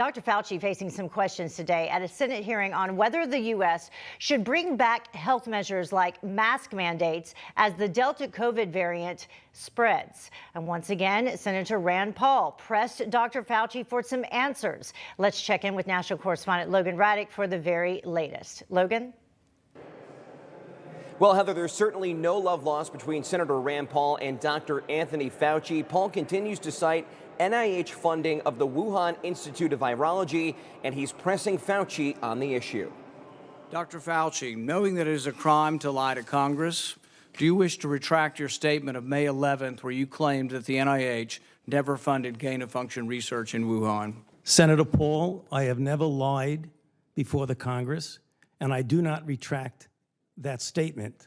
Dr. Fauci facing some questions today at a Senate hearing on whether the U.S. should bring back health measures like mask mandates as the Delta COVID variant spreads. And once again, Senator Rand Paul pressed Dr. Fauci for some answers. Let's check in with national correspondent Logan Raddick for the very latest. Logan? Well, Heather, there's certainly no love lost between Senator Rand Paul and Dr. Anthony Fauci. Paul continues to cite NIH funding of the Wuhan Institute of Virology, and he's pressing Fauci on the issue. Dr. Fauci, knowing that it is a crime to lie to Congress, do you wish to retract your statement of May 11th where you claimed that the NIH never funded gain-of-function research in Wuhan? Senator Paul, I have never lied before the Congress, and I do not retract that statement.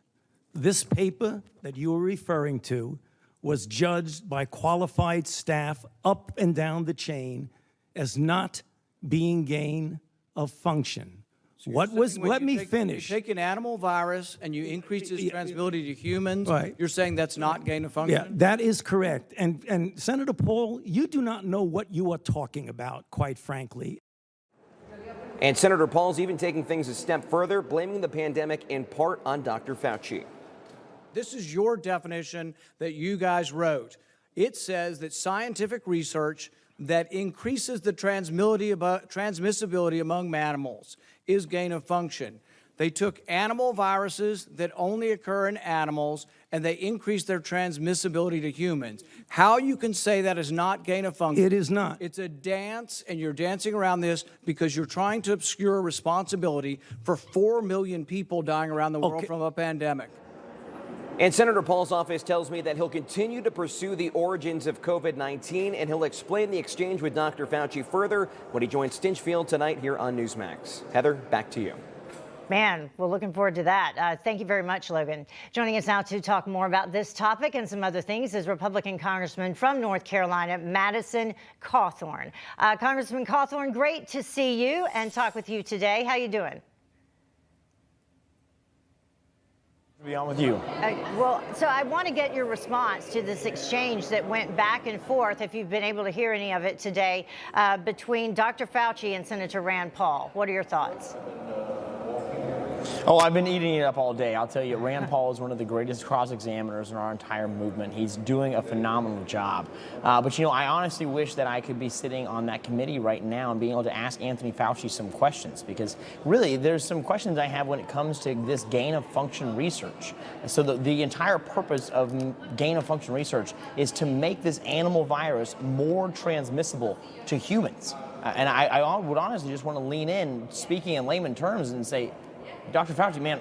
This paper that you are referring to was judged by qualified staff up and down the chain as not being gain of function. Let me finish. You take an animal virus and you increase its transmissibility to humans, right. You're saying that's not gain of function? Yeah, that is correct. And Senator Paul, you do not know what you are talking about, quite frankly. And Senator Paul's even taking things a step further, blaming the pandemic in part on Dr. Fauci. This is your definition that you guys wrote. It says that scientific research that increases the transmissibility among animals is gain of function. They took animal viruses that only occur in animals and they increased their transmissibility to humans. How you can say that is not gain of function? It is not. It's a dance, and you're dancing around this because you're trying to obscure responsibility for 4 million people dying around the world from a pandemic. And Senator Paul's office tells me that he'll continue to pursue the origins of COVID-19, and he'll explain the exchange with Dr. Fauci further when he joins Stinchfield tonight here on Newsmax. Heather, back to you. Man, we're looking forward to that. Thank you very much, Logan. Joining us now to talk more about this topic and some other things is Republican Congressman from North Carolina, Madison Cawthorn. Congressman Cawthorn, great to see you and talk with you today. How you doing? Be on with you. Well, so I want to get your response to this exchange that went back and forth, if you've been able to hear any of it today, between Dr. Fauci and Senator Rand Paul. What are your thoughts? Oh, I've been eating it up all day. I'll tell you, Rand Paul is one of the greatest cross-examiners in our entire movement. He's doing a phenomenal job. But, you know, I honestly wish that I could be sitting on that committee right now and being able to ask Anthony Fauci some questions, because really there's some questions I have when it comes to this gain-of-function research. So the entire purpose of gain-of-function research is to make this animal virus more transmissible to humans. And I would honestly just want to lean in, speaking in layman terms, and say, Dr. Fauci, man,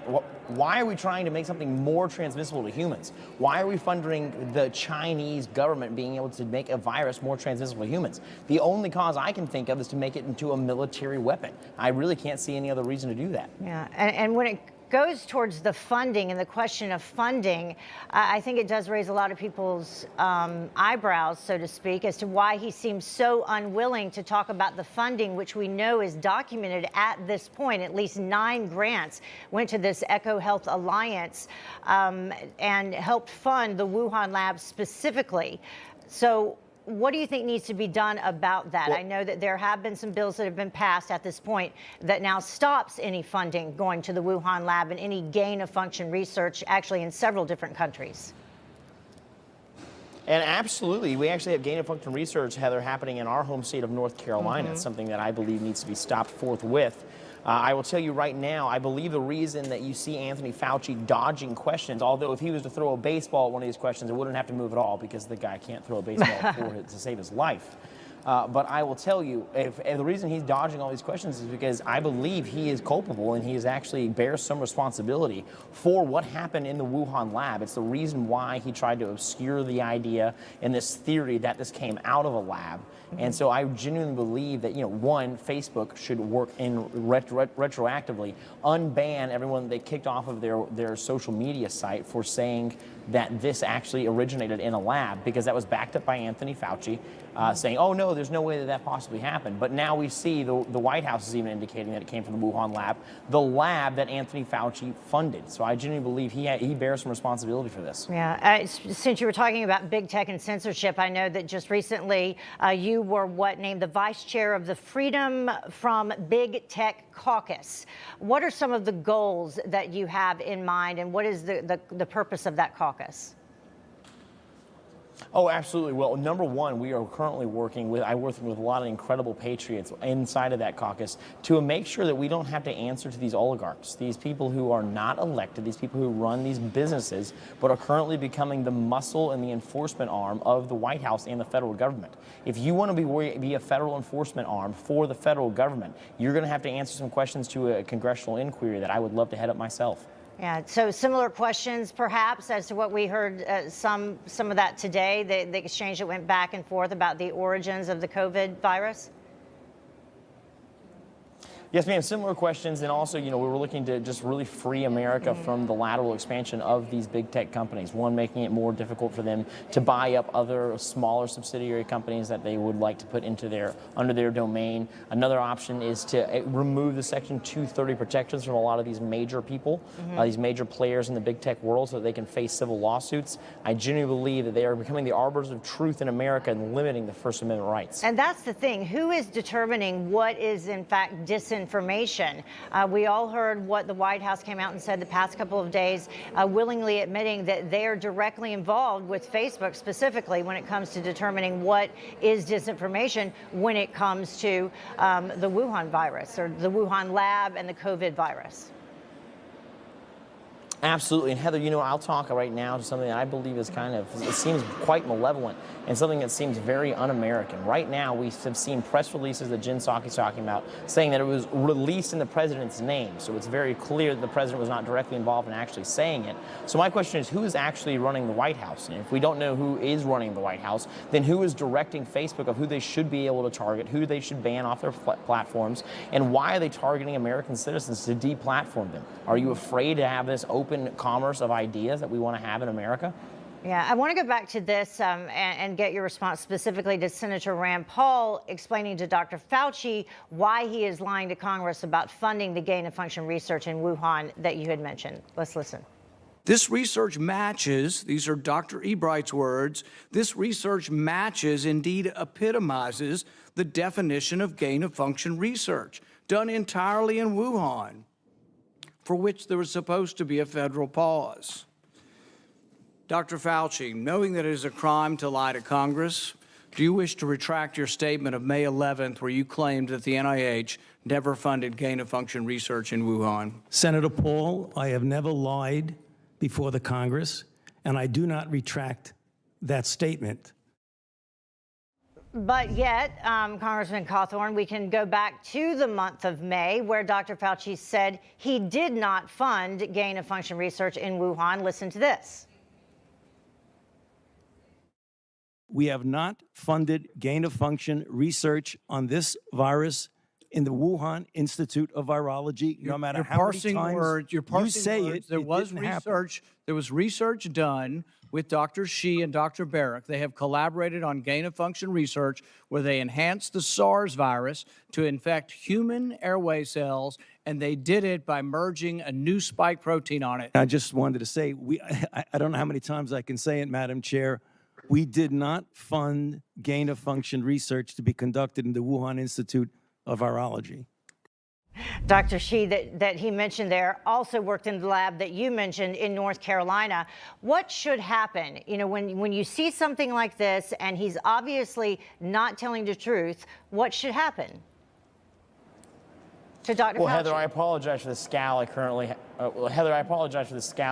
why are we trying to make something more transmissible to humans? Why are we funding the Chinese government being able to make a virus more transmissible to humans? The only cause I can think of is to make it into a military weapon. I really can't see any other reason to do that. Yeah, and when it goes towards the funding and the question of funding, I think it does raise a lot of people's eyebrows, so to speak, as to why he seems so unwilling to talk about the funding, which we know is documented at this point. At least 9 grants went to this EcoHealth Alliance and helped fund the Wuhan lab specifically. So what do you think needs to be done about that? Well, I know that there have been some bills that have been passed at this point that now stops any funding going to the Wuhan lab and any gain-of-function research, actually in several different countries. And absolutely, we actually have gain-of-function research, Heather, happening in our home state of North Carolina. It's something that I believe needs to be stopped forthwith. I will tell you right now, I believe the reason that you see Anthony Fauci dodging questions, although if he was to throw a baseball at one of these questions, it wouldn't have to move at all because the guy can't throw a baseball to save his life. But I will tell you, if the reason he's dodging all these questions is because I believe he is culpable and he is actually bears some responsibility for what happened in the Wuhan lab. It's the reason why he tried to obscure the idea and this theory that this came out of a lab. And so I genuinely believe that, you know, one, Facebook should work in retroactively, unban everyone they kicked off of their social media site for saying that this actually originated in a lab, because that was backed up by Anthony Fauci, saying, oh no, there's no way that that possibly happened. But now we see the White House is even indicating that it came from the Wuhan lab, the lab that Anthony Fauci funded. So I genuinely believe he bears some responsibility for this. Yeah, since you were talking about big tech and censorship, I know that just recently you were named the vice chair of the Freedom from Big Tech Caucus. What are some of the goals that you have in mind, and what is the purpose of that caucus? Oh, absolutely. Well, number one, we are currently working with a lot of incredible patriots inside of that caucus to make sure that we don't have to answer to these oligarchs, these people who are not elected, these people who run these businesses, but are currently becoming the muscle and the enforcement arm of the White House and the federal government. If you want to be a federal enforcement arm for the federal government, you're going to have to answer some questions to a congressional inquiry that I would love to head up myself. Yeah, so similar questions perhaps as to what we heard some of that today, the exchange that went back and forth about the origins of the COVID virus? Yes, ma'am. Similar questions, and also, we were looking to just really free America from the lateral expansion of these big tech companies. One, making it more difficult for them to buy up other smaller subsidiary companies that they would like to put under their domain. Another option is to remove the Section 230 protections from a lot of these major people, these major players in the big tech world, so that they can face civil lawsuits. I genuinely believe that they are becoming the arbiters of truth in America and limiting the First Amendment rights. And that's the thing. Who is determining what is in fact disinformation? We all heard what the White House came out and said the past couple of days, willingly admitting that they are directly involved with Facebook specifically when it comes to determining what is disinformation when it comes to the Wuhan virus or the Wuhan lab and the COVID virus. Absolutely. And Heather, I'll talk right now to something that I believe is it seems quite malevolent and something that seems very un-American. Right now, we have seen press releases that Jen Psaki's talking about saying that it was released in the president's name. So it's very clear that the president was not directly involved in actually saying it. So my question is, who is actually running the White House? And if we don't know who is running the White House, then who is directing Facebook of who they should be able to target, who they should ban off their platforms, and why are they targeting American citizens to deplatform them? Are you afraid to have this open commerce of ideas that we want to have in America? Yeah, I want to go back to this and get your response specifically to Senator Rand Paul explaining to Dr. Fauci why he is lying to Congress about funding the gain-of-function research in Wuhan that you had mentioned. Let's listen. This research matches, these are Dr. Ebright's words, this research matches, indeed epitomizes, the definition of gain-of-function research done entirely in Wuhan, for which there was supposed to be a federal pause. Dr. Fauci, knowing that it is a crime to lie to Congress, do you wish to retract your statement of May 11th where you claimed that the NIH never funded gain-of-function research in Wuhan? Senator Paul, I have never lied before the Congress, and I do not retract that statement. But yet, Congressman Cawthorn, we can go back to the month of May where Dr. Fauci said he did not fund gain-of-function research in Wuhan. Listen to this. We have not funded gain-of-function research on this virus in the Wuhan Institute of Virology, no matter how many times you say it. There was research. There was research done with Dr. Shi and Dr. Barrick. They have collaborated on gain-of-function research where they enhanced the SARS virus to infect human airway cells, and they did it by merging a new spike protein on it. I just wanted to say, I don't know how many times I can say it, Madam Chair. We did not fund gain-of-function research to be conducted in the Wuhan Institute of Virology. Dr. Shi, that he mentioned there, also worked in the lab that you mentioned in North Carolina. What should happen? When you see something like this and he's obviously not telling the truth, what should happen to Dr. Fauci? Heather, I apologize for the scowl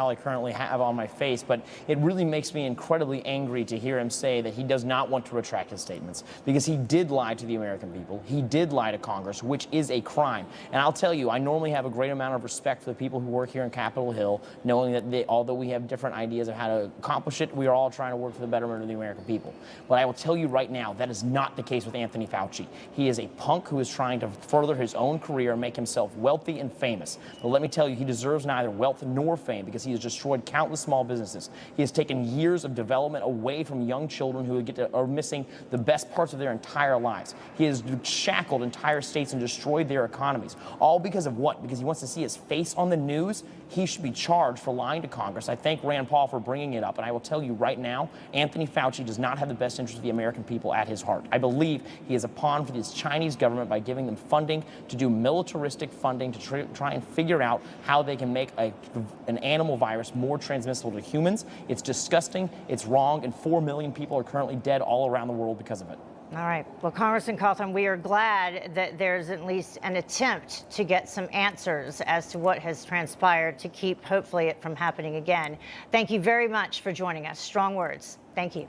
I currently have on my face, but it really makes me incredibly angry to hear him say that he does not want to retract his statements, because he did lie to the American people. He did lie to Congress, which is a crime. And I'll tell you, I normally have a great amount of respect for the people who work here in Capitol Hill, knowing that although we have different ideas of how to accomplish it, we are all trying to work for the betterment of the American people. But I will tell you right now, that is not the case with Anthony Fauci. He is a punk who is trying to further his own career, make himself wealthy and famous. But let me tell you, he deserves neither wealth nor fame because he has destroyed countless small businesses. He has taken years of development away from young children who are missing the best parts of their entire lives. He has shackled entire states and destroyed their economies. All because of what? Because he wants to see his face on the news? He should be charged for lying to Congress. I thank Rand Paul for bringing it up, and I will tell you right now, Anthony Fauci does not have the best interest of the American people at his heart. I believe he is a pawn for this Chinese government by giving them funding to do militaristic funding to try and figure out how they can make an animal virus more transmissible to humans. It's disgusting, it's wrong, and 4 million people are currently dead all around the world because of it. All right. Well, Congressman Cawthorn, we are glad that there's at least an attempt to get some answers as to what has transpired to keep, hopefully, it from happening again. Thank you very much for joining us. Strong words. Thank you.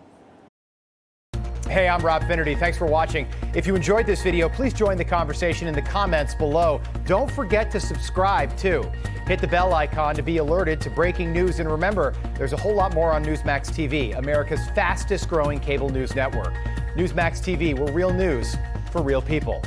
Hey, I'm Rob Finnerty. Thanks for watching. If you enjoyed this video, please join the conversation in the comments below. Don't forget to subscribe, too. Hit the bell icon to be alerted to breaking news. And remember, there's a whole lot more on Newsmax TV, America's fastest growing cable news network. Newsmax TV, we're real news for real people.